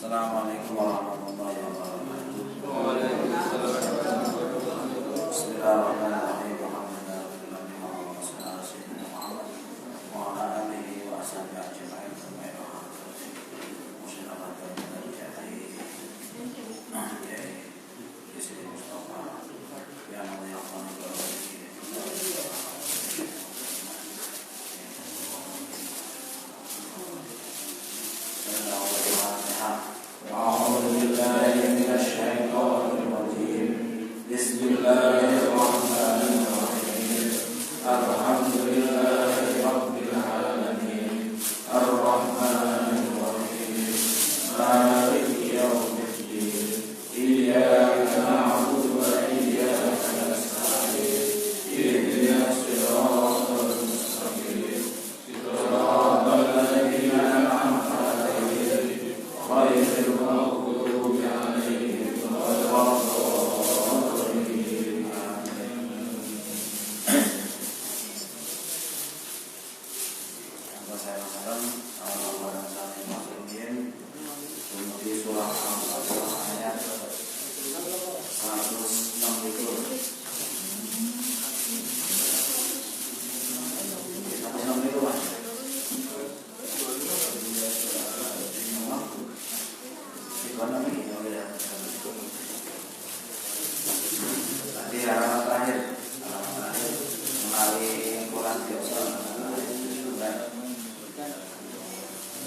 Assalamualaikum warahmatullahi wabarakatuh. Bismillahirrahmanirrahim.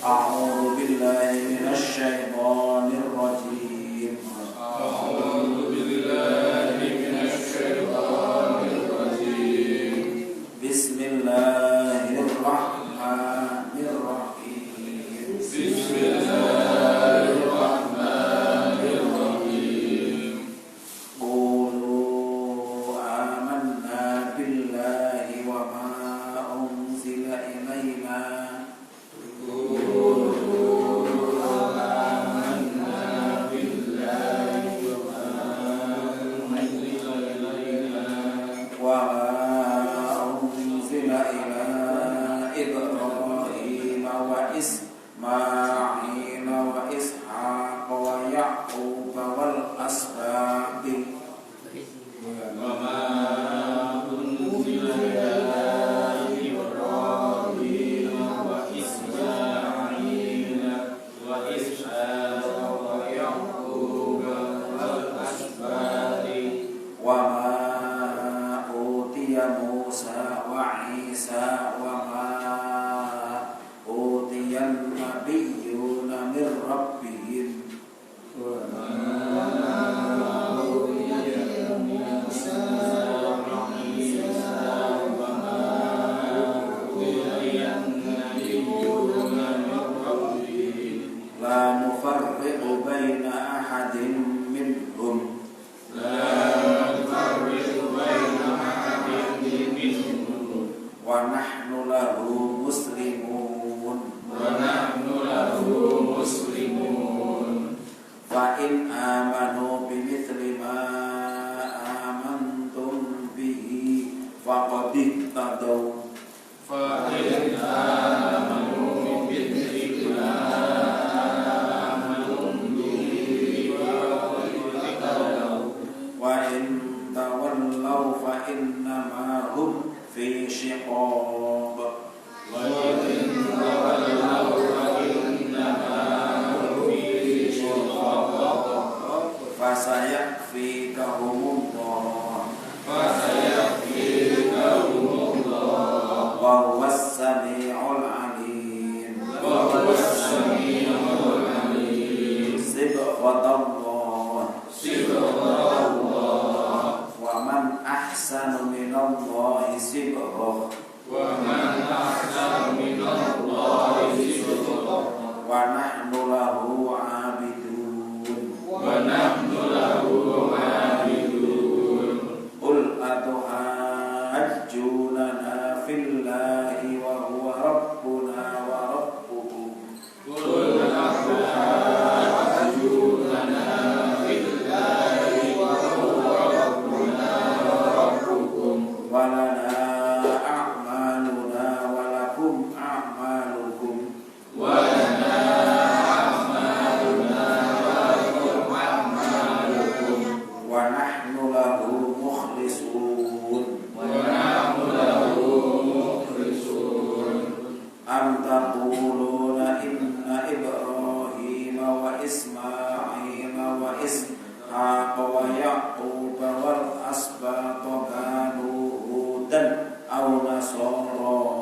أعوذ بالله من الشيطان الرجيم أعوذ بالله من الشيطان الرجيم بسم الله الرحمن الرحيم بسم الله الرحمن الرحيم قولوا آمنا بالله وما أنزل إلينا إسماعيل وإسحاق ويعقوب والأسباط وما أنزل إلى إبراهيم وإسماعيل وإسحاق ويعقوب والأسباط وما أوتي موسى وعيسى وما أوتي النبيون من ربهم لا نفرق بين أحد منهم ونحن له مسلمون فإن آمنوا بمثل ما آمنتم به فقد اهتدوا وإن تولوا فإنما هم في شقاق فسيكفيكهم الله وهو السميع العليم صبغة الله ومن أحسن من الله صبغة ونحن له عابدون قل أتحاجوننا في الله وهو ربنا وربكم ولنا أعمالنا ولكم أعمالكم ونحن له مخلصون أم تقولون إن إبراهيم وإسماعيل وإسحاق ويعقوب والأسباط كانوا هودا أو نصارى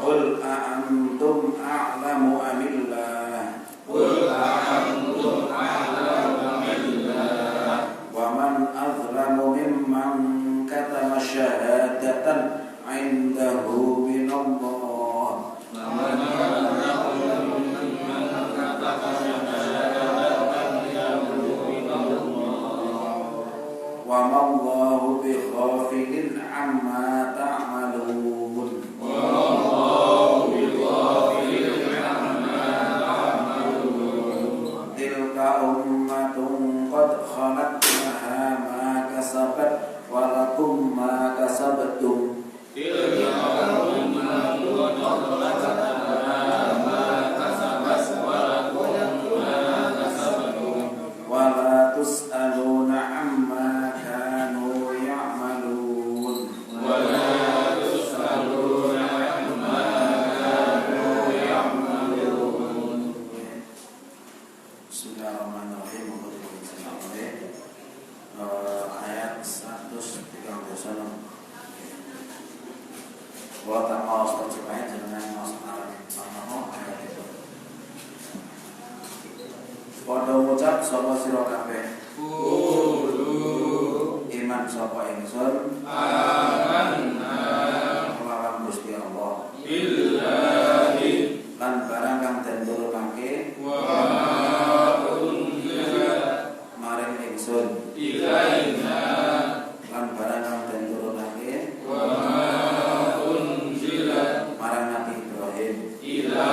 قل أأنتم أعلم أم الله ومن أظلم ممن كتم شهادة عنده من الله وما الله بغافل عما تعملون sapa sira kabeh iman sapa ingsun kelawan Gusti Allah billahi lan barang kang den turunake maring ingsun ilaina lan barang kang den turunake marang Nabi Ibrahim ila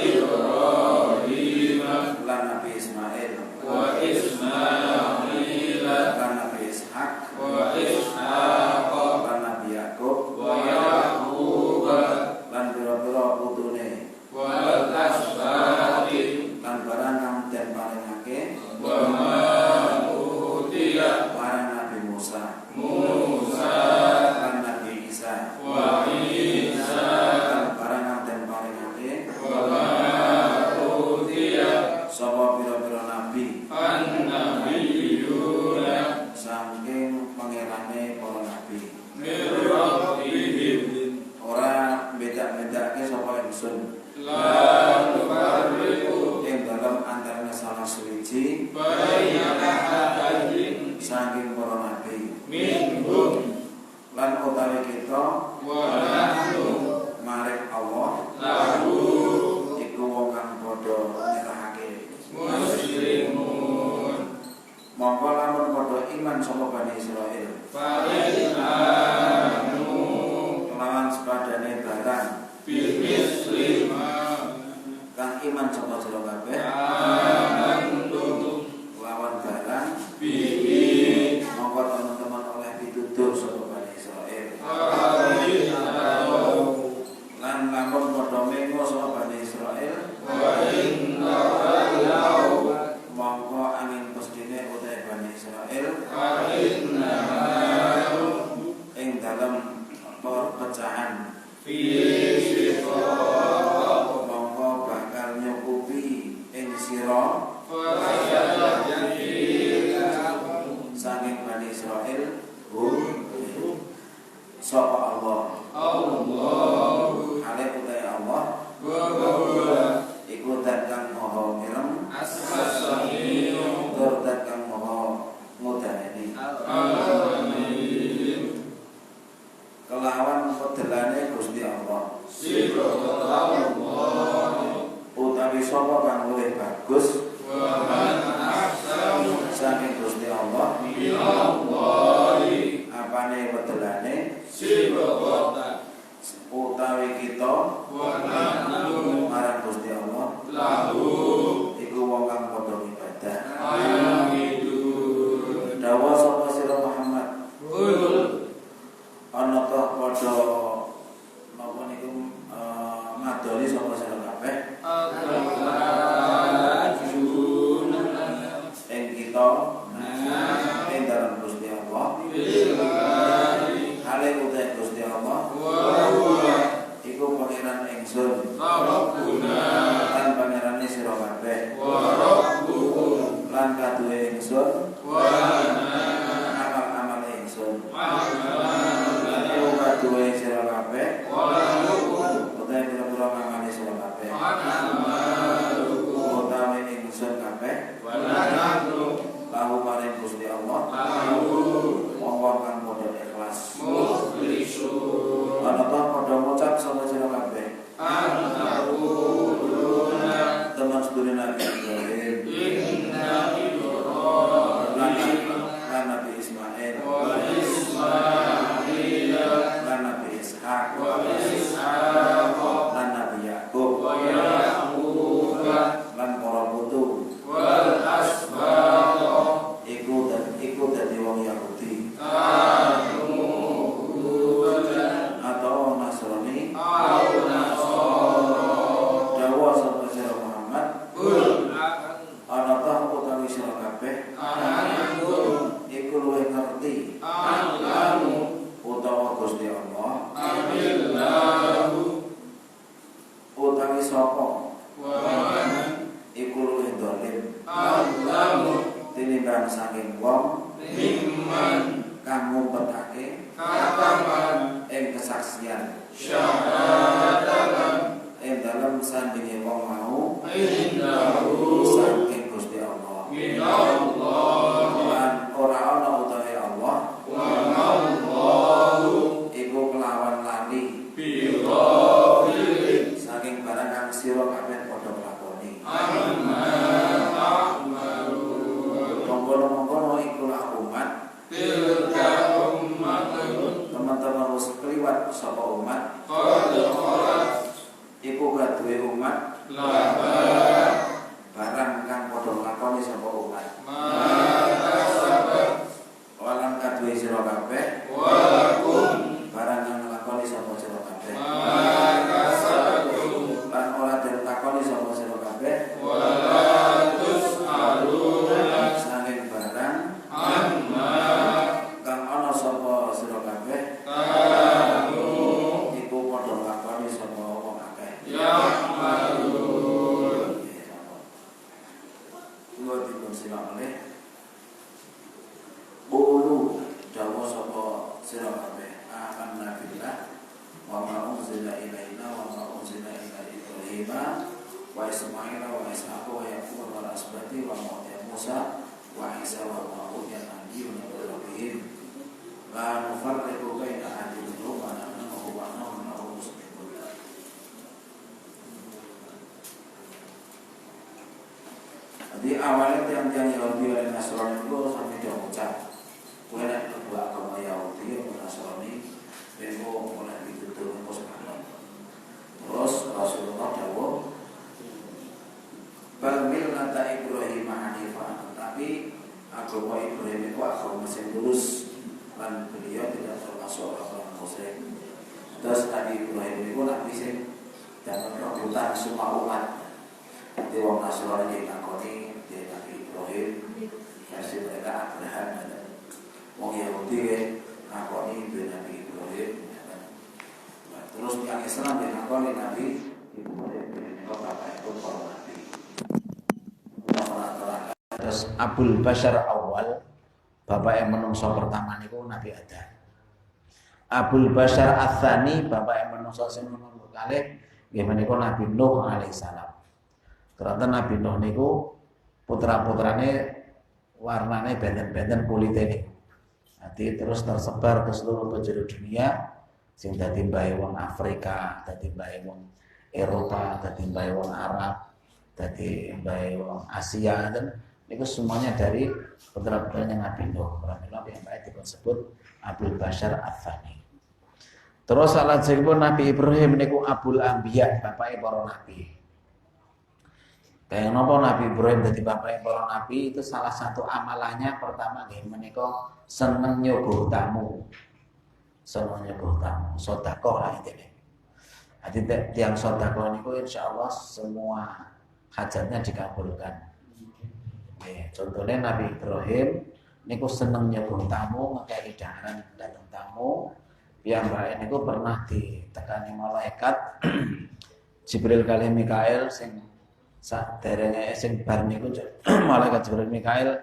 Ibrahim lan Nabi Ismail wa Ismail lan Nabi Ishak wa Ishaq lan Nabi Yakub wa Yaqub lan pira-pira putune wal asbati lan barang kang den paringake wa ma utiya marang Nabi Musa Musa lan Nabi Isa wa Isa lan barang kang den paringake wa ma utiya sapa pira-pira nabi an-nabiyyuna saking pangerane para nabi min rabbihim ora beda-bedake sapa ingsun la nufarriqu ing dalam antarane salah suwiji baina ahadin saking para nabi minhum lan utawi kita wa nahnu marek Allah lahu iku wong kang padha nyerahake muslimun mongko lamun padha iman sapa Bani Israil fa inanu kelawan sepadane barang bimisli ma kang iman sapa sira kabeh amantum lawan barang bihi mongko teman-teman oleh pitutur sapa Bani Israil lan lamun padha mengo sapa Bani Israil mongko angin pestine utai Bani Israil ing dalam perpecahan mongko bakal nyukupi ing sira saking Bani Israil sapa Allah ale utai Allah iku dat kang maha mireng tur dat kang maha ngudaneni kelawan pedelane Gusti Allah utawi sapa kang luwih bagus saking Gusti Allah apane pedelane utawi kita marang Gusti Allah iku wong kang padha ibadah dawa sapa sira Muhammad ana ta padha napa niku madoni sapa sira kabeh ing kita ing dalam Gusti Allah ale utek Gusti Allah iku pangeran ingsun lan pangerane sira kabeh lan kaduwe ingsun amal-amal ingsun iku kaduwe sira kabeh utawi pira-pira amale sira kabeh utawi ingsun kabeh lahu maring Gusti Allah wong kang padha ikhlas ana ta padha ngucap sapa sira kabeh teman sedulur Nabi Ibrahim lan Nabi Ismail lan Nabi Ishak lan Nabi Yakub lan para putu iku dadi wong Yahudi atau Nasrani dawa sapa sira Muhammad ana ta utawi sira kabeh iku luwih ngerti utawa Gusti Allah utawi sapa iku luwih dolim tinimbang saking wong kang ngumpetake ing kesaksian syahadat Ibrahim wa Ismail wa Ishaq wa Yaqub wa Asbati wa Musa wa Isa wa Muhammad nabiyyun min rabbihim la nufarriqu baina ahadin minhum wa nahnu lahu muslimun. Jadi awalnya tiang-tiang Yahudi dan Nasrani itu sampai dia ucap kue nek kedua agama Yahudi dan Nasrani itu mulai ditutur itu sekarang. Terus Rasulullah jawab bal millata Ibrahim hanifan, tapi agama Ibrahim itu agama yang lurus dan beliau tidak termasuk orang musyrik. Terus Nabi Ibrahim itu nabi sing dapat rebutan semua umat. Di wong Nasrani ngakoni dia Nabi Ibrahim, versi mereka Abraham dan wong Yahudi ngakoni dia Nabi Ibrahim. Terus yang Islam dia ngakoni Nabi Ibrahim itu bapak itu para nabi. Terus Abul Bashar awal, bapak yang menungso pertama niku Nabi Adam. Abul Bashar Ats-Tsani, bapak yang menungso sing nomor kalih nggih menika Nabi Nuh alaihissalam. Ternyata Nabi Nuh niku putra-putrane warnane benten-benten kulite niku. Nanti terus tersebar ke seluruh penjuru dunia, sing dadi mbahe wong Afrika, dadi mbahe wong Eropa, dadi mbahe wong Arab, dadi mbahe wong Asia, dan niku semuanya dari putra-putranya Nabi Nuh. Nabi Nuh yang baik disebut Abul Bashar Ats-Tsani. Terus salajengipun Nabi Ibrahim niku Abul Anbiya, bapake para nabi. Kayak napa Nabi Ibrahim dadi bapake para nabi itu salah satu amalannya pertama nggih menika seneng nyuguh tamu. Seneng nyuguh tamu, sedekah lah intine. Jadi tiang sedekah niku insyaallah semua hajatnya dikabulkan. Contohnya Nabi Ibrahim niku seneng nyuguh tamu, ngekeki daharan datang tamu. Piyambake niku pernah ditekani malaikat Jibril kali Mikail sing saderenge sing bar niku malaikat Jibril Mikail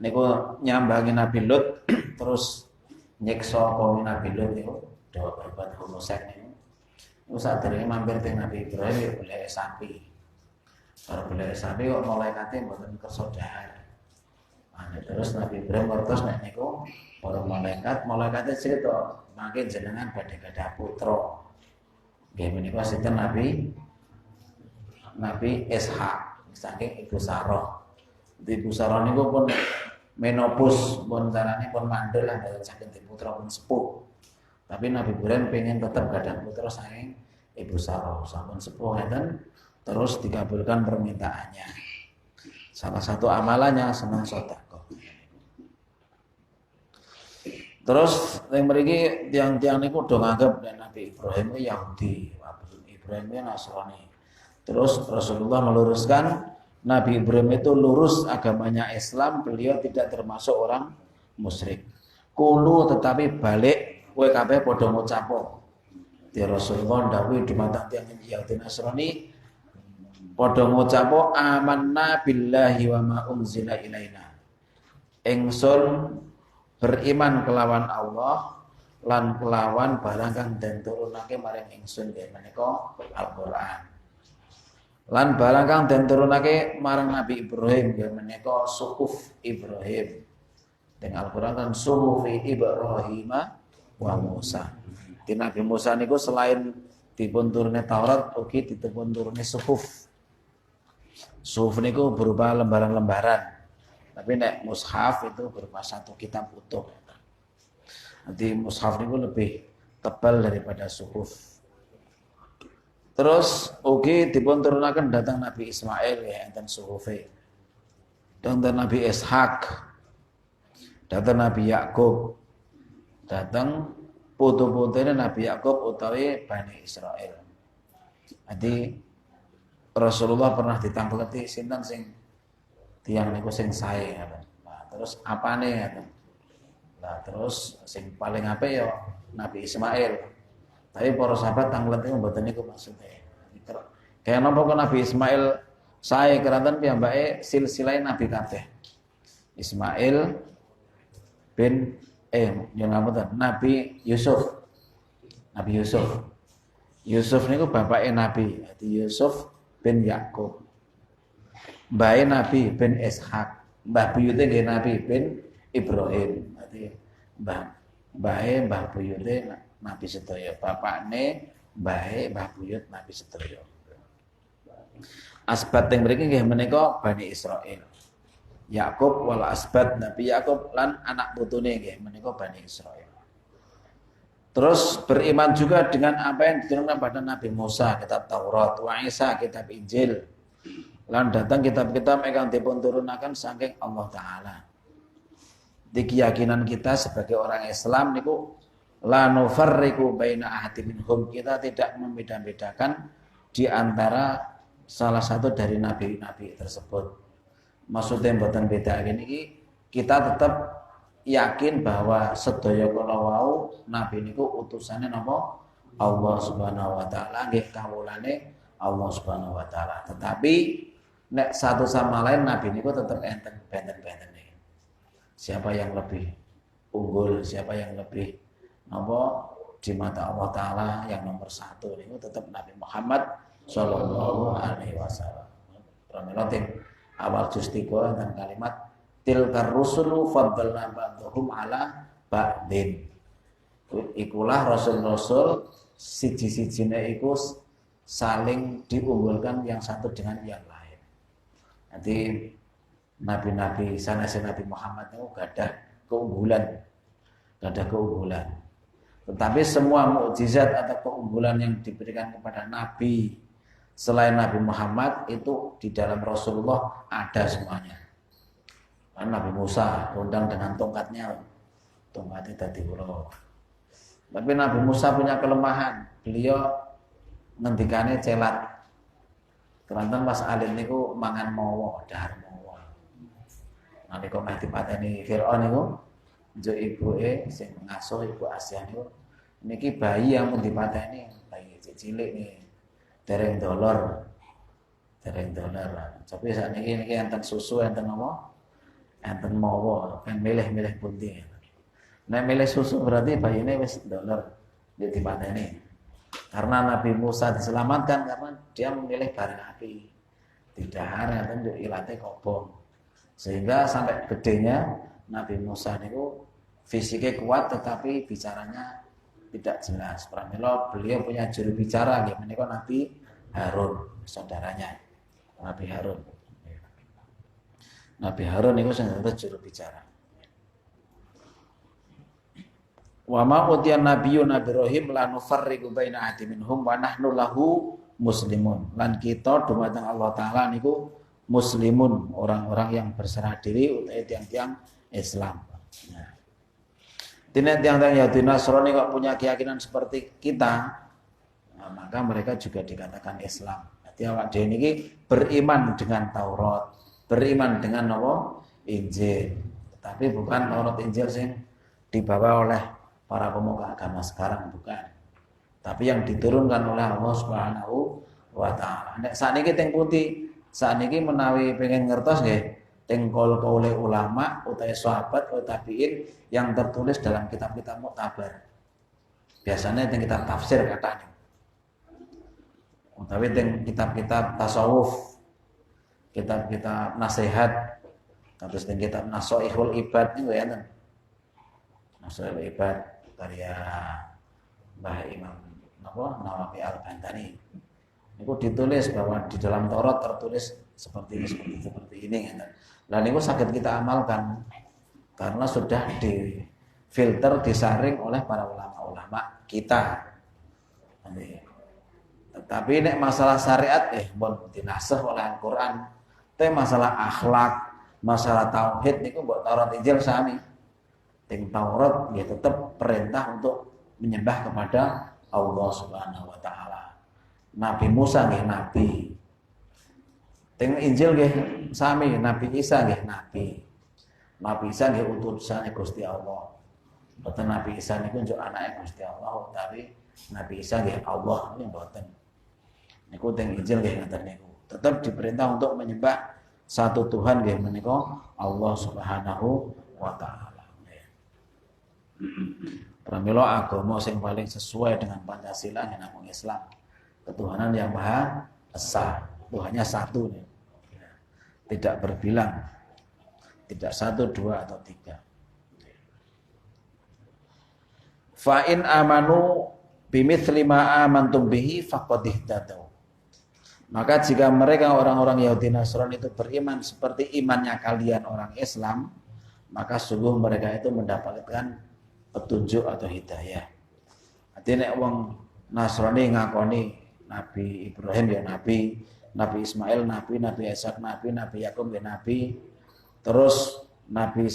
niku nyambangi Nabi Lut terus nyiksa kaum Nabi Lut niku dewa berbuat homoseks niku. Niku saderenge mampir teng Nabi Ibrahim ya golek sapi. Para golek sapi kok malaikate mboten kersa dahar. Terus Nabi Ibrahim ngertos nek niku para malaikate cerita mangke jenengan badhe gadah putra. Nggih menika sinten Nabi Ishaq saking Ibu Sarah. Ibu Sarah niku pun menopause, pun carane pun mandul lah dalam saking putra pun sepuh. Tapi Nabi Ibrahim pengen tetap gadah putra saking Ibu Sarah. Sampun sepuh ngeten terus dikabulkan permintaannya. Salah satu amalannya senang sedekah. Terus yang mriki tiang-tiang niku do nganggep Nabi Ibrahim itu Yahudi, Ibrahim itu Nasrani. Terus Rasulullah meluruskan Nabi Ibrahim itu lurus agamanya Islam, beliau tidak termasuk orang musyrik. Kulo tetapi balik kowe kabeh padha ngucapo. Di Rasulullah dawuh dumateng tiyang Yahudi Nasrani padha ngucapo amanna billahi wa ma unzila ilaina. Ingsun beriman kelawan Allah lan kelawan barang kang den turunake maring ingsun nggih menika Al-Qur'an. Lan barang kang den turunake marang Nabi Ibrahim nggih menika suhuf Ibrahim. Dengan Al-Qur'an kan suhufi Ibrahim wa Musa. Di Nabi Musa niku selain dipun turune Taurat ugi dipun turune suhuf. Suhuf niku berupa lembaran-lembaran. Tapi nek mushaf itu berupa satu kitab utuh. Nanti mushaf itu lebih tebal daripada suhuf. Terus ugi dipun turunaken datang Nabi Ismail ya enten suhufe. Datang Nabi Ishaq. Datang Nabi Yakub. Datang putu-putune Nabi Yakub utawi Bani Israel. Jadi Rasulullah pernah ditangkleti sinten sing tiang niku sing sae ngoten. Nah, terus apane ngoten. Nah, terus sing paling apik ya Nabi Ismail. Tapi para sahabat tanglet niku mboten niku maksude. Kaya napa kok Nabi Ismail sae keranten piyambake silsilah Nabi kabeh. Ismail bin yang ngapunten Nabi Yusuf. Nabi Yusuf. Yusuf niku bapake Nabi. Jadi Yusuf bin Yakub. Mbahe Nabi bin Ishak. Mbah buyute nggih Nabi bin Ibrahim. Berarti mbah buyute Nabi sedaya. Bapakne mbah buyut Nabi sedaya. Asbat yang mriki nggih menika Bani Israil. Yakub wal asbat Nabi Yakub lan anak putune nggih menika Bani Israil. Terus beriman juga dengan apa yang diturunkan pada Nabi Musa, kitab Taurat, wa Isa, kitab Injil. Lan datang kitab-kitab ingkang dipun turunaken saking Allah Taala. Di keyakinan kita sebagai orang Islam niku la nufarriqu baina ahadin minhum, kita tidak membeda-bedakan di antara salah satu dari nabi-nabi tersebut. Maksudnya mboten beda ini kita tetap yakin bahwa sedaya kala wau nabi niku utusane napa Allah Subhanahu wa taala nggih kawulane Allah Subhanahu wa taala. Tetapi nek satu sama lain nabi niku tetap enten benten-bentene. Siapa yang lebih unggul, siapa yang lebih napa di mata Allah taala yang nomor satu niku tetap Nabi Muhammad sallallahu alaihi wasallam. Pramila awal juz 3 dan kalimat tilkar rusulu faddalna ba'dhum ala ba'din. Ikulah rasul-rasul siji-sijine iku saling diunggulkan yang satu dengan yang lain. Nanti nabi-nabi sanes Nabi Muhammad itu gadah keunggulan. Tetapi semua mukjizat atau keunggulan yang diberikan kepada nabi selain Nabi Muhammad itu di dalam Rasulullah ada semuanya. Nabi Musa kondang dengan tongkatnya tadi ulo. Tapi Nabi Musa punya kelemahan, beliau ngendikane celat. Keranten pas alim niku mangan mawa, dahar mawa. Nalika meh dipateni Firaun niku, njuk ibuke sing ngasuh ibu Asyah niku, niki bayi yang pun dipateni, bayi cilik nih, dereng dolor. Tapi saat niki enten susu, enten apa? Enten mawa, kan milih-milih pundi. Nek milih susu berarti bayine wis dolor dipateni. Karena Nabi Musa diselamatkan karena dia memilih bara api. Didahar enten ilate kobong. Sehingga sampai gedenya Nabi Musa niku fisiknya kuat tetapi bicaranya tidak jelas. Pramila beliau punya juru bicara nggih menika Nabi Harun, saudaranya. Nabi Harun. Nabi Harun niku sing juru bicara. Wa ma utiyan nabiyyu Nabi Ibrahim la nufarriqu baina ahadin minhum wa nahnu lahu muslimun. Lan kita dumateng Allah taala niku muslimun, orang-orang yang berserah diri utawi tiang-tiang Islam. Nah. Tiang-tiang Yahudi Nasrani kok punya keyakinan seperti kita, nah, maka mereka juga dikatakan Islam. Jadi awak dhewe niki beriman dengan Taurat, beriman dengan apa? Injil. Tapi bukan Taurat Injil sing dibawa oleh para pemuka agama sekarang, bukan. Tapi yang diturunkan oleh Allah Subhanahu wa taala. Nek sakniki teng putih, sakniki menawi pengen ngertos nggih, teng kaule ulama utawi sahabat utawi tabi'in yang tertulis dalam kitab-kitab muktabar. Biasanya teng kitab tafsir katanya. Utawi teng kitab-kitab tasawuf, kitab-kitab nasihat, terus teng kitab Nasaihul Ibad niku ya ten. Nasaihul Ibad karya Mbah Imam Nawawi Al-Bantani. Niku ditulis bahwa di dalam Taurat tertulis seperti ini ya. Lah niku saged kita amalkan karena sudah difilter, disaring oleh para ulama-ulama kita. Tetapi nek masalah syariat pun dinasah oleh Al-Qur'an. Tapi masalah akhlak, masalah tauhid niku mbok Taurat Injil sami. Teng Taurat ya tetap perintah untuk menyembah kepada Allah Subhanahu wa taala. Nabi Musa nggih nabi. Teng Injil nggih sami, Nabi Isa nggih nabi. Nabi Isa nggih utusane Gusti Allah. Mboten Nabi Isa niku njuk anake Gusti Allah, tapi Nabi Isa nggih Allah niku mboten. Niku teng Injil nggih ngoten niku. Tetap diperintah untuk menyembah satu Tuhan nggih menika Allah Subhanahu wa taala. Pramila agama sing paling sesuai dengan Pancasila namung Islam. Ketuhanan yang Maha Esa. Tuhannya satu nih. Tidak berbilang. Tidak 1, 2 atau 3. Fa in amanu bimithli ma amantum bihi faqad ihtadaw. Maka jika mereka orang-orang Yahudi Nasrani itu beriman seperti imannya kalian orang Islam, maka sungguh mereka itu mendapatkan petunjuk atau hidayah. Artinya wong Nasrani ngakoni Nabi Ibrahim ya Nabi, Nabi Ismail Nabi, Nabi Ishak Nabi, Nabi Yakub ya Nabi. Terus Nabi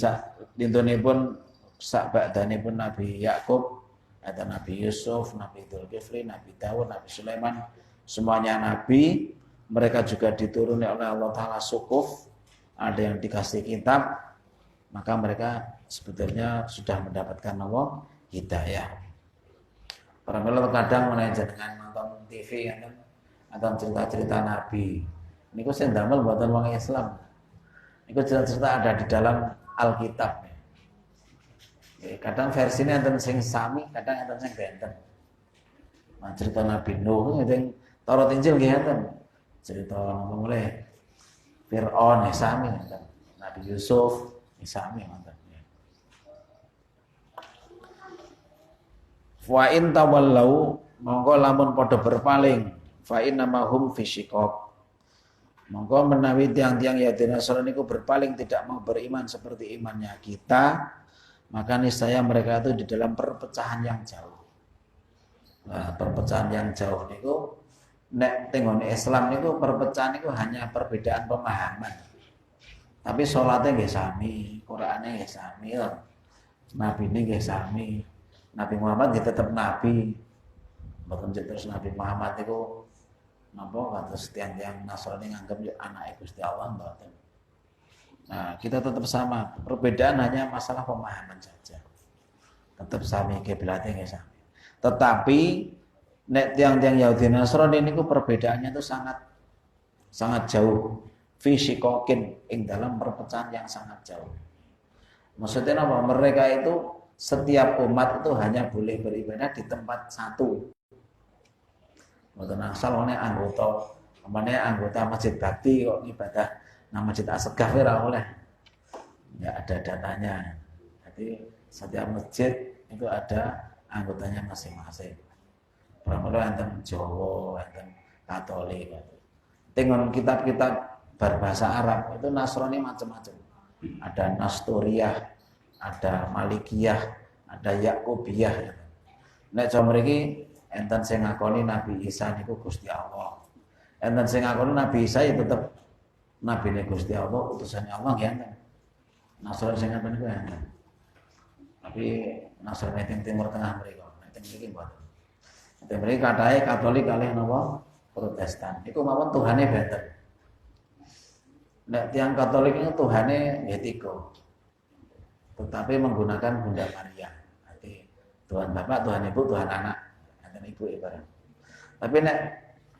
dintunipun sakbakdanipun Nabi Yakub, ada Nabi Yusuf, Nabi Dzulkifli, Nabi Daud, Nabi Sulaiman, semuanya nabi. Mereka juga dituruni oleh Allah Ta'ala sukuf, ada yang dikasih kitab, maka mereka sebetulnya sudah mendapatkan Allah hidayah. Para melo kadang menjenengan nonton TV kan, atau cerita-cerita nabi. Niku sing damel mboten wong Islam. Niku cerita-cerita ada di dalam Alkitab. Kadang versinya enten sing sami, kadang enten sing benten. Nah, cerita Nabi Nuh yang Taurat Injil nggih enten. Cerita napa mulai Firaun sami enten. Nabi Yusuf sami enten. Wa in tawallau monggo lamun padha berpaling fa innamahum fi syiqaq. Monggo menawi tiang-tiang Yahudi Nasrani niku berpaling tidak mau beriman seperti imannya kita, maka niscaya mereka itu di dalam perpecahan yang jauh. Nah, perpecahan yang jauh niku nek tengok Islam niku perpecahan niku hanya perbedaan pemahaman. Tapi salatnya nggih sami, Qur'ane nggih sami, Nabi ini nggih sami. Nabi Muhammad nggih tetep nabi. Mboten terus Nabi Muhammad niku napa kados tiang-tiang Nasrani nganggep yo anake Gusti Allah mboten. Nah, kita tetap sama. Perbedaan hanya masalah pemahaman saja. Tetap sami kiblatnya nggih sami. Tetapi nek tiang-tiang Yahudi Nasrani niku perbedaannya itu sangat jauh. Fisikokin ing dalam perpecahan yang sangat jauh. Maksudnya apa? Mereka itu setiap umat itu hanya boleh beribadah di tempat satu. Mboten asal oleh anggota masjid bakti kok ibadah nang masjid Asegaf ora oleh. Ya ada datanya. Jadi setiap masjid itu ada anggotanya masing-masing. Pramila enten Jawa, enten Katolik. Tengok kitab-kitab berbahasa Arab itu Nasrani macam-macam. Ada Nasturiyah, ada Malikiyah, ada Yakubiyah. Nek cara mriki enten sing ngakoni Nabi Isa niku Gusti Allah. Enten sing ngakoni Nabi Isa ya tetep nabine Gusti Allah, utusannya Allah nggih enten. Nasrani sing ngaten niku enten. Tapi Nasrani teng Timur Tengah mriko, nek teng mriki mboten. Nek mriki kathahe Katolik kalih napa Protestan. Iku mawon Tuhane benten. Nek tiyang Katolik itu Tuhane nggih 3. Tetapi menggunakan Bunda Maria. Berarti Tuhan Bapa, Tuhan Ibu, Tuhan Anak. Ibu ibarat. Tapi nek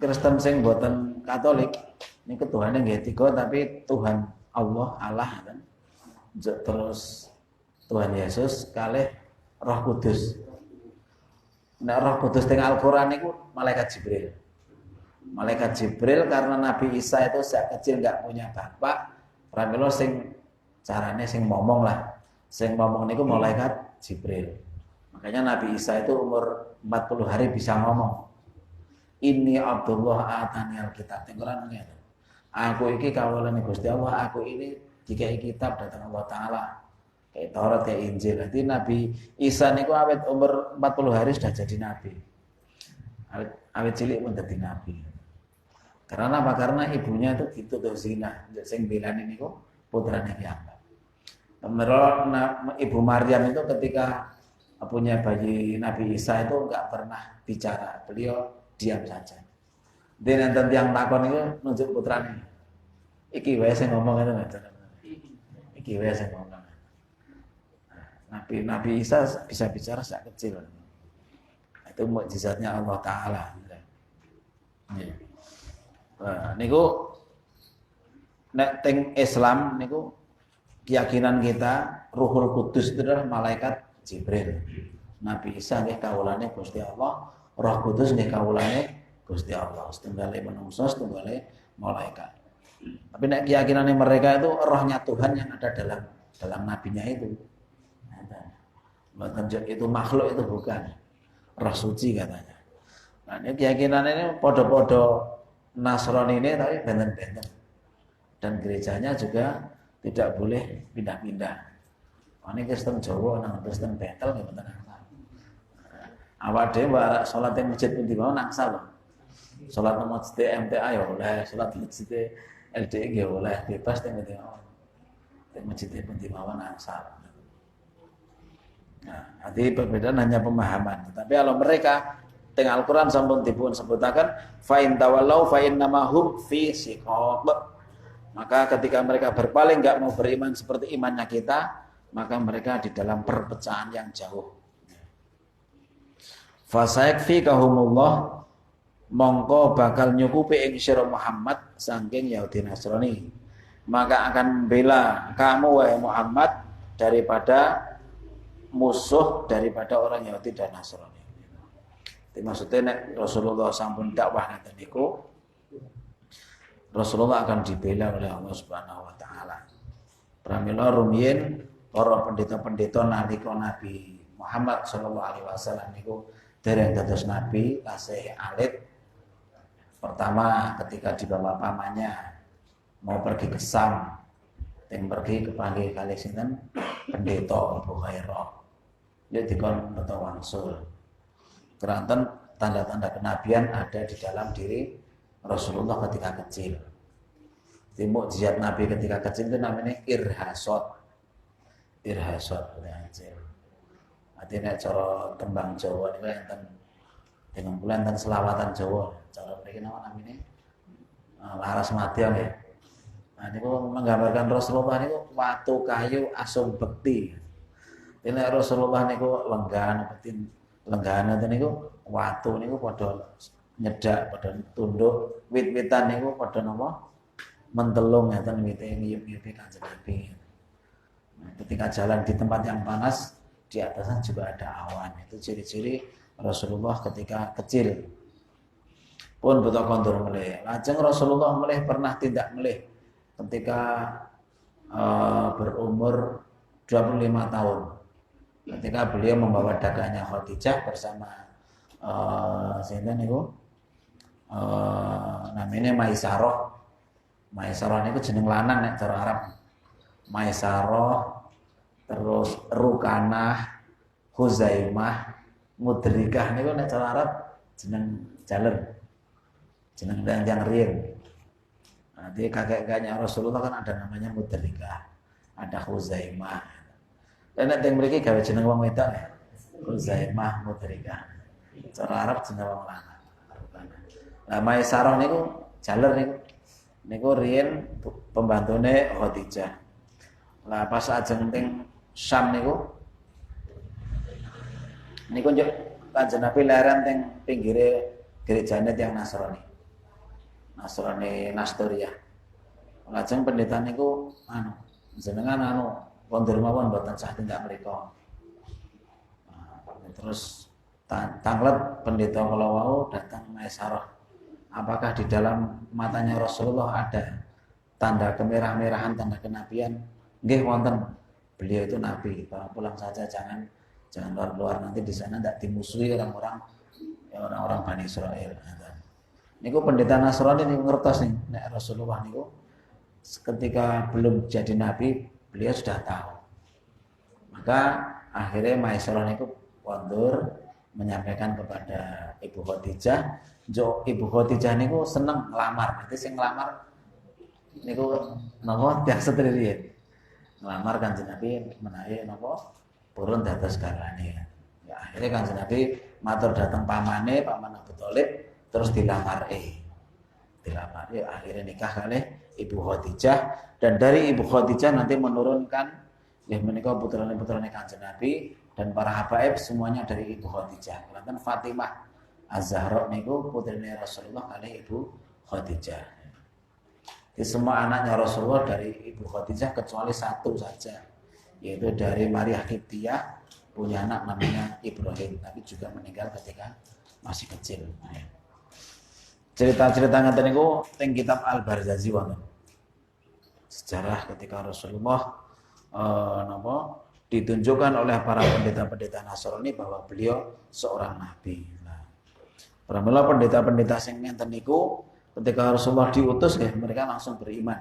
Kristen sing boten Katolik niku Tuhane nggih 3 tapi Tuhan Allah kan. Terus Tuhan Yesus kalih Roh Kudus. Nek Roh Kudus teng Al-Qur'an niku malaikat Jibril. Malaikat Jibril karena Nabi Isa itu sejak kecil enggak punya bapak, pramila sing carane sing ngomong lah. Sing ngomong niku malaikat Jibril. Makanya Nabi Isa itu umur 40 hari bisa ngomong. Ini Abdullah atani alkitab. Quran ngene. Aku iki kawulane Gusti Allah, aku ini dikai kitab datang Allah Taala. Kayak Taurat, kayak Injil. Jadi Nabi Isa niku awet umur 40 hari sudah jadi nabi. Awet cilik pun jadi nabi. Karena apa? Karena ibunya itu dituduh zina. Sing belani niku putrane piyambak. Ibu Maryam itu ketika punya bayi Nabi Isa itu enggak pernah bicara, beliau diam saja. Dia nanti yang takon itu nunjuk putranya. Iki wae sing ngomong itu ngoten. Iki wae sing ngomong. Nabi Isa bisa bicara sejak kecil. Itu mukjizatnya Allah Taala. Nah, niku nek teng Islam niku keyakinan kita Ruhul Kudus itu adalah malaikat Jibril. Nabi Isa nggih kawulane Gusti Allah, Roh Kudus nggih kawulane Gusti Allah, setunggale manungsa, setunggale malaikat. Tapi nek keyakinannya mereka itu rohnya Tuhan yang ada dalam nabinya itu. Itu makhluk itu bukan roh suci katanya. Nah, ini keyakinan ini podo-podo Nasrani ini tapi benten-benten. Dan gerejanya juga tidak boleh pindah-pindah. Ini Kristen Jawa, nang Kristen Betel nggih mboten nangsal. Awak dhewe warak salat ing masjid pundi mawon nangsal. Salat nang masjid MTA ya oleh, salat masjid LDI ya oleh, bebas teng pundi mawon. Teng masjid pundi mawon nangsal. Nah, arti perbedaan hanya pemahaman. Tapi kalau mereka teng Al-Qur'an sampun dipun sebutaken fa in tawallau fa innamahum fi shiqaq. Maka ketika mereka berpaling enggak mau beriman seperti imannya kita, maka mereka di dalam perpecahan yang jauh. Fasayakfikahumullah, mongko bakal nyukupi ing sira Muhammad saking Yahudi Nasrani. Maka akan membela kamu wahai Muhammad daripada musuh daripada orang Yahudi dan Nasrani. Itu maksudnya nek Rasulullah sampun dakwah ngaten niku, Rasulullah akan dibela oleh Allah Subhanahu wa taala. Pramila rumiyin para pendeta-pendeta nalika Nabi Muhammad sallallahu alaihi wasallam niku dereng dados nabi tasih alit. Pertama ketika dibawa pamannya mau pergi ke Sam, yang pergi kepanggil kali sinten pendeta Abu Hurairah. Dia dikon beto wangsul. Keranten tanda-tanda kenabian ada di dalam diri Rasulullah ketika kecil. Di mukjizat Nabi ketika kecil itu namanya irhasot. Irhasot kecil. Artinya cara tembang Jawa niku enten dengan bulan enten selawatan Jawa. Cara mriki napa namine? Laras madya nggih. Nah niku menggambarkan Rasulullah niku watu kayu asung bekti. Dene Rasulullah niku lenggahan betin lenggahan enten niku watu niku padha nyedak, padha tunduk, wit-witan niku padha napa? Mentelung ngeten wite ngiyup-ngiyupi Kanjeng Nabi. Nah, ketika jalan di tempat yang panas di atasnya juga ada awan. Itu ciri-ciri Rasulullah ketika kecil. Pun betul kondur melih. Lajeng Rasulullah melih pernah tidak melih ketika berumur 25 tahun. Ketika beliau membawa dagangnya Khadijah bersama sinten niku namanya Maisarah. Maisarah niku jeneng lanang nek cara Arab. Maisarah terus Rukanah, Huzaimah, Mudrikah niku nek cara Arab jeneng jaler. Jeneng yang riyen. Nanti kakek-kakeknya Rasulullah kan ada namanya Mudrikah, ada Huzaimah. Dan nek teng mriki gawe jeneng wong wedok ya. Huzaimah, Mudrikah. Cara Arab jeneng wong lanang. Nah, Maisarah niku jaler niku. Niku riyen pembantune Khadijah. Lah pas ajeng teng Syam niku njuk Kanjeng Nabi leren teng pinggire gerejane tiyang Nasrani. Nasrani Nasturiyah. Lajeng pendeta niku jenengan kondur mawon mboten sah tindak mriku. Terus tanglet pendeta kala wau datang Maisarah. Apakah di dalam matanya Rasulullah ada tanda kemerah-merahan, tanda kenabian? Nggih wonten. Beliau itu nabi, pulang saja jangan keluar nanti di sana tidak dimusuhi orang-orang Bani Israel. Niku pendeta Nasrani niku ngertos nih, nek Rasulullah niku ketika belum jadi nabi beliau sudah tahu. Maka akhirnya Maisarah niku kondur menyampaikan kepada Ibu Khadijah, Ibu Khadijah niku seneng ngelamar, nanti sing ngelamar niku napa tiang setririyen. Ngelamar Kanjeng Nabi menawi napa purun dados garwane. Ya akhirnya Kanjeng Nabi matur dateng pamane, Paman Abu Thalib terus dilamar akhirnya nikah kalih Ibu Khadijah dan dari Ibu Khadijah nanti menurunkan ya menika putrane-putrane Kanjeng Nabi dan para habaib semuanya dari Ibu Khadijah. Kelantan Fatimah Az-Zahra niku putrine Rasulullah kalih Ibu Khadijah. Di semua anaknya Rasulullah dari Ibu Khadijah kecuali satu saja, yaitu dari Maria Qibtiyah punya anak namanya Ibrahim, tapi juga meninggal ketika masih kecil. Cerita-cerita ngeten niku teng kitab Al-Barzazi wonten. Sejarah ketika Rasulullah ditunjukkan oleh para pendeta-pendeta Nasrani bahwa beliau seorang nabi. Nah, pramila pendeta-pendeta sing ngenten niku ketika Rasulullah diutus ya mereka langsung beriman.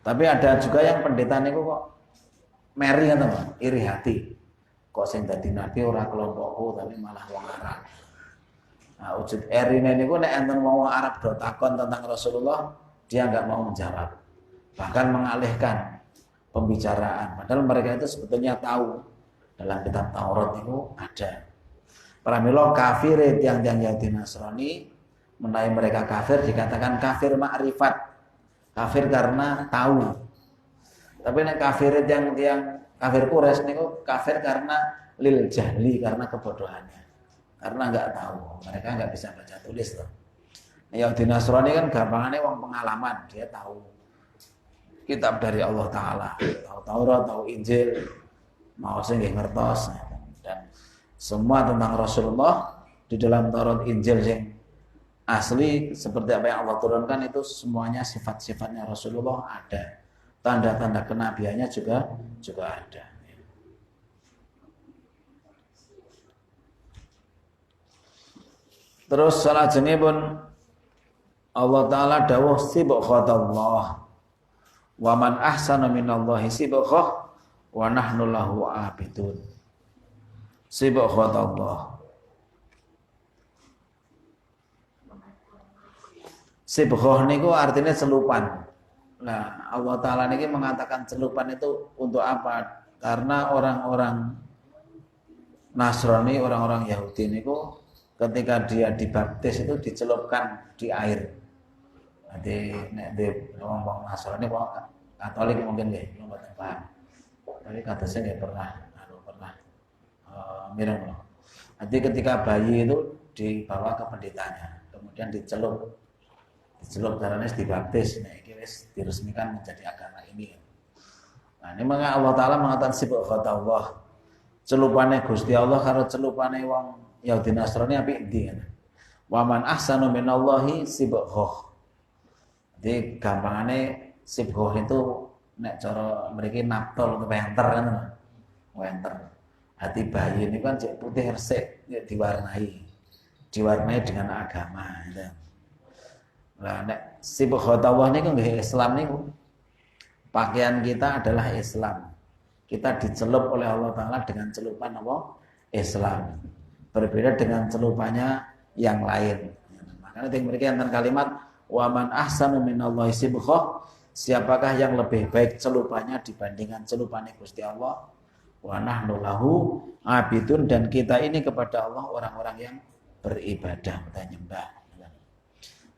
Tapi ada juga yang pendeta niku kok meri ngoten, iri hati. Kok sing dadi nabi ora kelompokku tapi malah wong Arab. Nah, wujud erine niku nek enten wong Arab do takon tentang Rasulullah, dia enggak mau menjawab. Bahkan mengalihkan pembicaraan. Padahal mereka itu sebetulnya tahu dalam kitab Taurat itu ada. Pramila kafir yang Yahudi Nasrani menawi mereka kafir dikatakan kafir ma'rifat. Kafir karena tahu. Tapi nek kafir yang kafir Quraisy niku kafir karena lil jahli, karena kebodohannya. Karena enggak tahu, mereka enggak bisa baca tulis loh. Yahudi Nasrani kan gampangannya wong pengalaman, dia tahu kitab dari Allah Ta'ala, tahu Taurat, tahu Injil, mau sing nggih ngertos, dan semua tentang Rasulullah di dalam Taurat Injil yang asli seperti apa yang Allah turunkan itu semuanya sifat-sifatnya Rasulullah ada, tanda-tanda kenabiannya juga ada. Terus salajengipun Allah Ta'ala dawuh sibghatallah wa man ahsana minallahi sibghah wa nahnu lahu abidun. Sibghatallah. Sibghah niku artinya celupan. Nah, Allah Ta'ala niki mengatakan celupan itu untuk apa? Karena orang-orang Nasrani, orang-orang Yahudi niku ketika dia dibaptis itu dicelupkan di air. Nanti nek di wong Nasrani wong Katolik mungkin nggih belum paham. Tapi katanya nggih pernah mireng loh. Nanti ketika bayi itu dibawa ke pendetanya, kemudian dicelup karena dibaptis. Nah, ini wis diresmikan menjadi agama ini. Nah, ini maka Allah Ta'ala mengatakan sibghatallah. Celupane Gusti Allah karo celupane wong Yahudi Nasrani apik ndi. Wa man ahsanu minallahi sibghah. Jadi gampangane sibghah itu nek cara mriki naptol atau wenter kan. Wenter. Hati bayi ini kan cek putih resik, diwarnai dengan agama gitu. Nah, nek sibghatullah niku nggih Islam niku. Pakaian kita adalah Islam. Kita dicelup oleh Allah Ta'ala dengan celupan apa? Islam. Berbeda dengan celupannya yang lain. Makanya yang mereka enten kalimat wa man ahsanu minallahi sibghah, siapakah yang lebih baik celupannya dibandingkan celupannya Gusti Allah? Wa nahnu lahu abidun, dan kita ini kepada Allah orang-orang yang beribadah dan nyembah.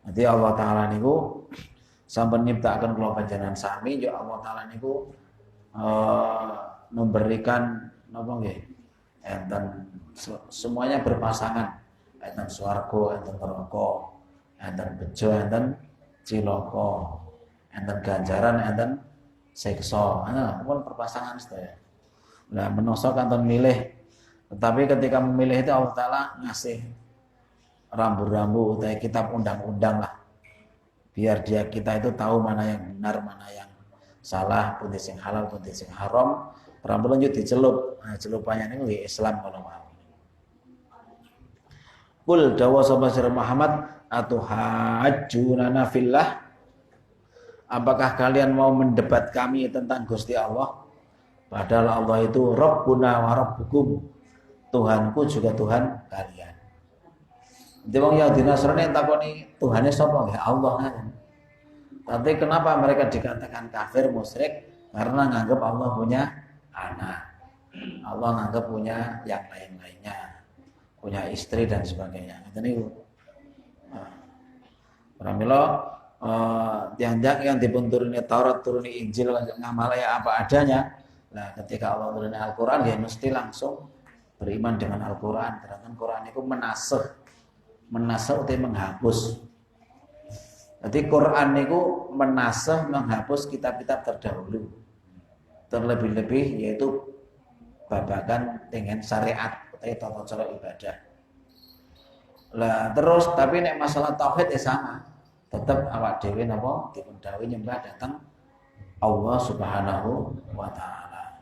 Nanti Allah Ta'ala niku sampun nyiptaken kula panjenengan sami, ya Allah Ta'ala niku memberikan napa nggih? Enten semuanya berpasangan. Enten swarga, enten neraka, enten bejo, enten cilaka, enten ganjaran, enten siksa. Nah, pun berpasangan sedaya. Nah, menungso kanton milih. Tetapi ketika memilih itu Allah Ta'ala ngasih rambu-rambu utawa kitab undang-undang lah. Biar kita itu tahu mana yang benar, mana yang salah, pundi sing halal, pundi sing haram. Rambu lanjut dicelup. Nah, celupannya ini Islam kalau mau. Qul dawa sapa sira Muhammad atuhajjunana fillah. Apakah kalian mau mendebat kami tentang Gusti Allah? Padahal Allah itu Rabbuna wa Rabbukum. Tuhanku juga Tuhan kalian. Jadi wong Yahudi Nasrani takoni Tuhannya sapa? Ya Allah kan. Tapi kenapa mereka dikatakan kafir, musyrik? Karena nganggap Allah punya anak. Allah nganggap punya yang lain-lainnya. Punya istri dan sebagainya. Itu niku. Pramila yang dipun turuni Taurat, turuni Injil, ngamale apa adanya. Nah, ketika Allah turuni Al-Qur'an ya mesti langsung beriman dengan Al-Qur'an. Karena Al-Qur'an itu menasah atau menghapus. Jadi Quran itu menasah, menghapus kitab-kitab terdahulu. Terlebih-lebih yaitu babagan dengan syariat atau tata cara ibadah. Lah terus tapi nek masalah tauhid ya sama. Tetap awak dhewe napa dipun dawuhi nyembah datang Allah Subhanahu wa taala.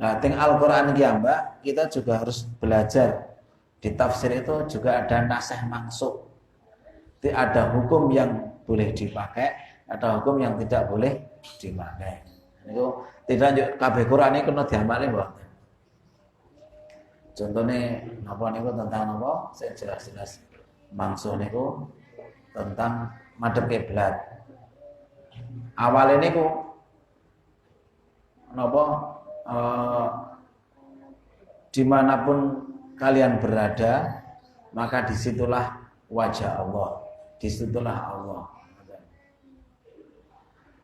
Nah, teng Al-Qur'an iki Mbak, kita juga harus belajar. Di tafsir itu juga ada nasih mansukh. Ada hukum yang boleh dipakai, ada hukum yang tidak boleh dipakai. Niku tidak kabeh Qur'an iki kena diamali mboten. Contohnya napa niku tentang napa? Saya jelas-jelas mansukh niku tentang madhep kiblat. Awalnya niku napa dimanapun kalian berada, maka disitulah wajah Allah, disitulah Allah.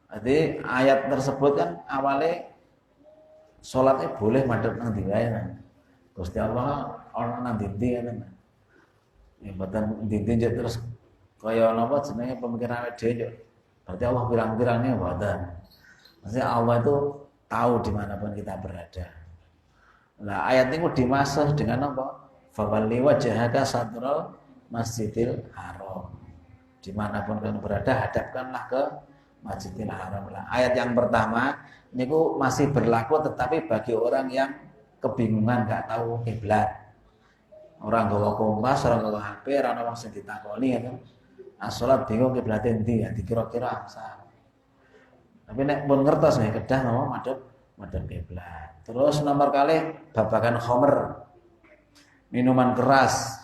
Jadi ayat tersebut kan awalnya sholatnya boleh madhep nang ndi wae kan. Gusti Allah ana nang ndi kan. Ya mboten ndi terus kaya napa jenenge pemikiran awake dhewe. Berarti Allah pirang-pirangnya mboten. Maksudnya Allah itu tahu dimanapun kita berada. Nah ayat ini dimasuk dengan apa? Fawalli wajhaka satral Masjidil Haram. Dimanapun kalian berada, hadapkanlah ke Masjidil Haram. Nah, ayat yang pertama ini masih berlaku, tetapi bagi orang yang kebingungan, nggak tahu kiblat. Orang gawa kompas, orang gawa HP, orang orang sing ditakoni ya kan. Salat bingung kiblat endi ya dikira-kira asal. Tapi nek pun ngertos nih kedah mau madhep kiblat. Terus nomor kali babagan khamr. Minuman keras.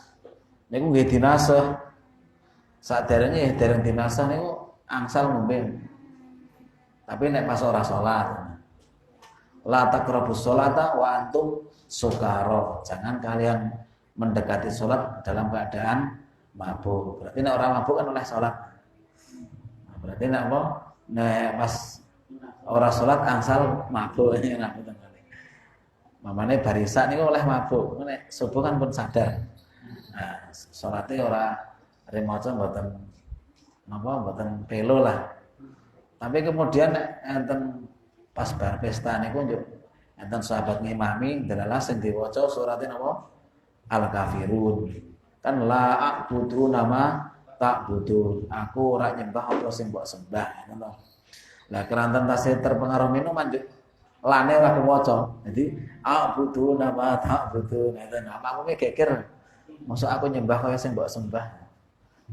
Niku nggih dinasah. Saderenge dereng dinasah niku angsal ngombe. Tapi nek pas ora salat. La taqrabus sholata wa antum sukara. Jangan kalian mendekati salat dalam keadaan mabuk. Berarti nek orang mabuk kan oleh salat. Nah, berarti nek apa? Nek pas ora salat angsal mabuk ini enak betul kali. Mamane barisa niku oleh mabuk. Nek subuh kan pun sadar. Nah, salate ora remaca mboten napa mboten pelo lah. Tapi kemudian enten pas bar pesta niku njuk enten sahabat ngimami delalah sing diwaca surate napa Al-Kafirun. Kan la a'budu nama tak butuh. Aku ora nyembah apa sing mbok sembah ngono. Lah keranten tasih terpengaruh minuman njuk lane ora kewaca. Jadi a'budu nama tak butuh. Ngeten apa aku mikir mosok aku nyembah kaya sing mbok sembah.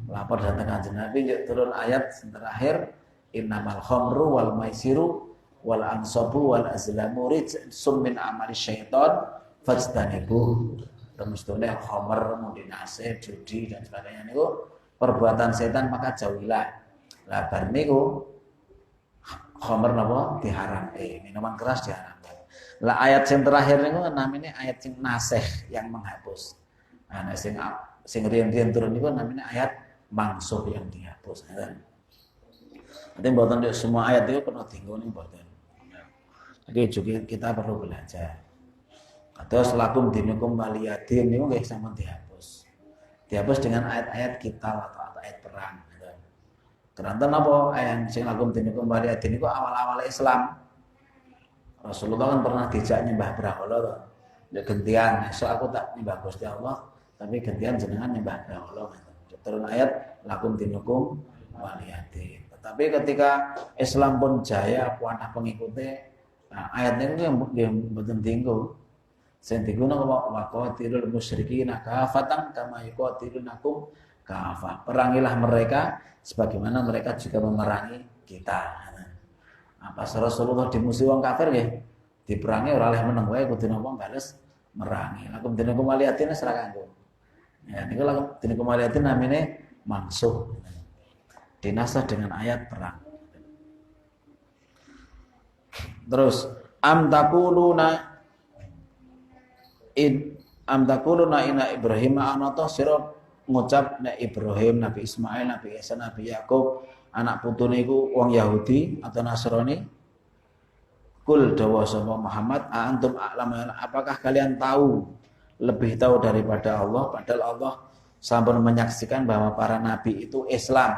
Lapor dateng Kanjeng Nabi njuk turun ayat terakhir innamal khamru wal maisiru wal ansabu wal azlamu rijsum min amali syaiton fajtanibu. Temustune khamr, mundinase, judi dan sebagainya niku perbuatan setan maka jauhilah. Lah bar niku khamr napa diharamke, minuman keras diharamkan. Lah ayat yang terakhir niku namanya ayat sing nasih yang menghapus. Nah sing riyen-riyen turun niku namanya ayat mansukh yang dihapus. Nanti mboten semua ayat itu kena dinggoni mboten. Jadi juga kita perlu belajar. Terus lakum dinukum waliyadin niku nggih sampun dihapus. Dihapus dengan ayat-ayat kitab atau ayat perang. Keranten apa ayat sing lakum dinukum waliyadin niku awal-awal Islam. Rasulullah kan pernah dijak nyembah berhala to. Ya gantian, esuk aku tak nyembah Gusti Allah, tapi gantian jenengan nyembah berhala. Turun ayat lakum dinukum waliyadin. Tetapi ketika Islam pun jaya, puanah pengikutnya, nah ayat ini yang mboten tinggal. Sing digunakan waqatilul musyrikin kafatan kama yuqatilunakum kafah. Perangilah mereka sebagaimana mereka juga memerangi kita. Apa Rasulullah dimusuhi wong kafir nggih? Diperangi ora oleh meneng wae kudu napa bales merangi. Lakum dinakum aliyatin ora kanggo. Ya niku lakum dinakum aliyatin namine mansukh. Dinasah dengan ayat perang. Terus am taquluna ina Ibrahim anata sira ngucap nek Ibrahim, Nabi Ismail, Nabi Isa, Nabi Yakub anak putune iku wong Yahudi atau Nasrani. Kul dawa sapa Muhammad antum a'lam, apakah kalian tahu lebih tahu daripada Allah, padahal Allah sampun menyaksikan bahwa para nabi itu Islam.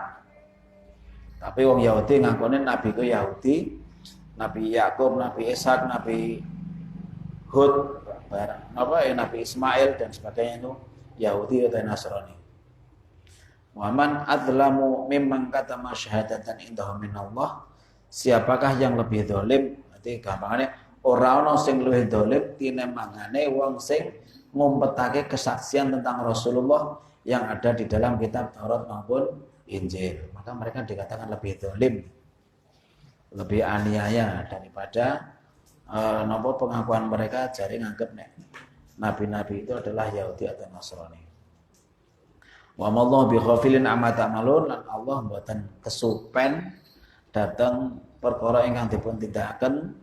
Tapi wong Yahudi ngakone nabi ku Yahudi, Nabi Yakub, Nabi Ishak, Nabi Hud, Nabi Ismail dan sebagainya itu Yahudi atau Nasrani. Waman adlamu mimman katama syahadatan indahu minallah. Siapakah yang lebih dolim? Berarti gampangane ora ana sing luwih dolim tinembangane wong sing ngumpetake kesaksian tentang Rasulullah yang ada di dalam kitab Taurat maupun Injil. Maka mereka dikatakan lebih dolim, lebih aniaya daripada nopo pengakuan mereka jari nganggep nek nabi-nabi itu adalah Yahudi atau Nasrani. Wa mallahu bi ghafilin amma ta'malun, lan Allah mboten kesupen datang perkara ingkang dipun tindakaken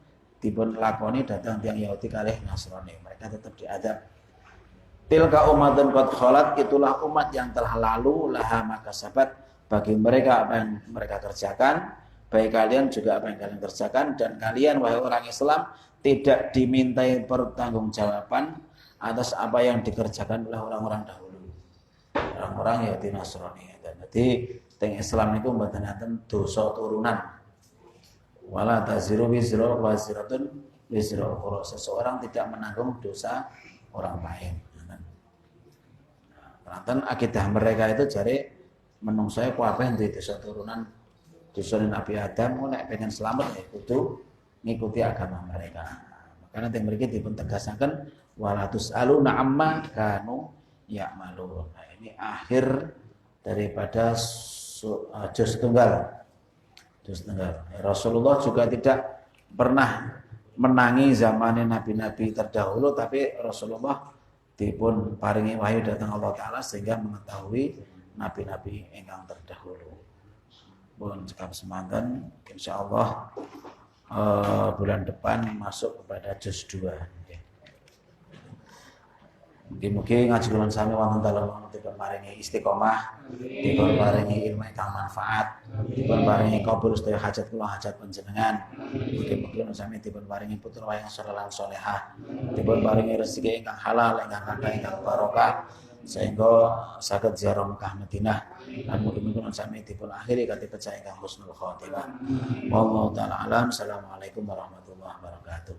dipun lakoni datang tiyang Yahudi kalih Nasrani. Mereka tetap diadab. Tilka umatun qad khalat, itulah umat yang telah lalu, laha maka sabat, bagi mereka apa yang mereka kerjakan, baik kalian juga apa yang kalian kerjakan, dan kalian wahai orang Islam tidak dimintai pertanggungjawaban atas apa yang dikerjakan oleh orang-orang dahulu. Orang-orang Yahudi Nasrani. Jadi teng Islam itu mboten enten dosa turunan. Wala taziru wizra waziratun wizra ukhra. Seseorang tidak menanggung dosa orang lain. Karena akidah mereka itu jare menungso kabeh duwe dosa turunan dosa Nabi Adam, nek pengen selamat ya kudu ngikuti agama mereka. Makanya teng mriki dipun tegasaken wala tusaluna amma kanu ya'malun. Nah, ini akhir daripada juz tunggal. Juz tunggal. Rasulullah juga tidak pernah menangi zamannya nabi-nabi terdahulu, tapi Rasulullah dipun paringi wahyu datang Allah Ta'ala sehingga mengetahui nabi-nabi ingkang terdahulu. Pun cekap semanten, insyaallah bulan depan masuk kepada juz 2. Mungkin ngaji kula sami wonten dalem dipun paringi istiqomah, dipun paringi ilmu ingkang manfaat, dipun paringi kabul sedaya hajat kula hajat panjenengan. Mungkin sami dipun paringi putra wayang saleh salehah, dipun paringi rezeki ingkang halal, ingkang kathah, ingkang barokah sehingga saged ziarah Mekah Madinah. Lan mugi-mugi sami dipun akhiri kanthi pecah ingkang husnul khotimah. Wallahu taala alam. Assalamualaikum warahmatullahi wabarakatuh.